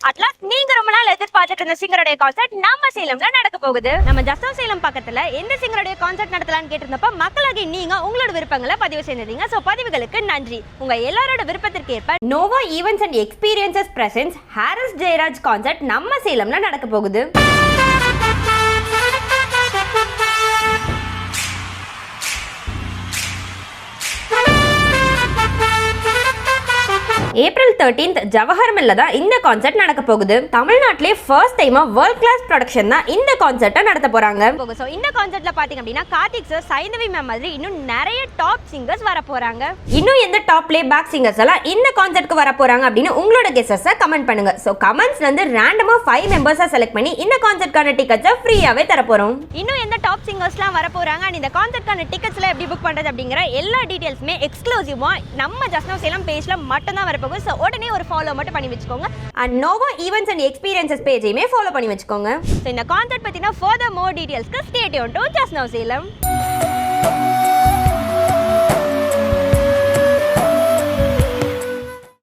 At last நீங்க ரொம்ப நாள் எதிர்பார்த்துட்டு இருந்த சிங்கருடைய கான்சர்ட் நம்ம சேலம்ல நடக்க போகுது. நம்ம ஜஸ்டோ சேலம் பக்கத்துல எந்த சிங்கருடைய கான்சர்ட் நடத்தலாம்னு கேட்டிருந்தப்ப மக்களாகி நீங்க உங்களோட விருப்பங்களை பதிவு செய்திருந்தீங்க. சோ பதிவுகளுக்கு நன்றி. உங்க எல்லாரோட விருப்பத்திற்கு ஏற்ப Nova events and experiences presents Harris Jayaraj concert நம்ம சேலம்ல நடக்க போகுது. ஏப்ரல் 13th ஜவஹர் மில்ல தான் இந்த கான்சர்ட் நடக்க போகுது. தமிழ்நாட்டிலே ஃபர்ஸ்ட் டைமா வேர்ல்ட் கிளாஸ் ப்ரொடக்ஷன் தான் இந்த கான்சர்ட்டை நடத்த போறாங்க. சோ இந்த கான்சர்ட்ல பாத்தீங்க அப்படின்னா கார்த்திக் சார், சைந்தவி மேம் மாதிரி இன்னும் நிறைய டாப் சிங்கர்ஸ் வர போறாங்க. இன்னும் எந்த டாப் ப்ளே பேக் சிங்கர்ஸ் எல்லாம் இந்த கான்சர்ட்க்கு வர போறாங்க அப்படின்னு உங்களோட கெஸ்ஸஸை கமெண்ட் பண்ணுங்க. சோ கமெண்ட்ஸ்ல இருந்து ரேண்டமா 5 மெம்பர்ஸை செலக்ட் பண்ணி இந்த கான்சர்ட்கான டிக்கெட்ஸை ஃப்ரீயாவே தர போறோம். இன்னும் எந்த டாப் சிங்கர்ஸ்லாம் வர போறாங்க அண்ட் இந்த கான்சர்ட்கான டிக்கெட்ஸ்லாம் எப்படி புக் பண்றது அப்படிங்கிற எல்லா டீடைல்ஸுமே எக்ஸ்க்ளூசிவா நம்ம ஜஸ்னோ சேலம் பேஜ்ல மட்டும் தான் வர. So உடனே ஒரு ஃபாலோ மட்டும் பண்ணி வெச்சுக்கோங்க. and Nova Events and Experiences பேஜையுமே ஃபாலோ பண்ணி வெச்சுக்கோங்க. So இந்த கான்செப்ட் பத்தின further more detailsக்கு stay tuned to Just Now Salem.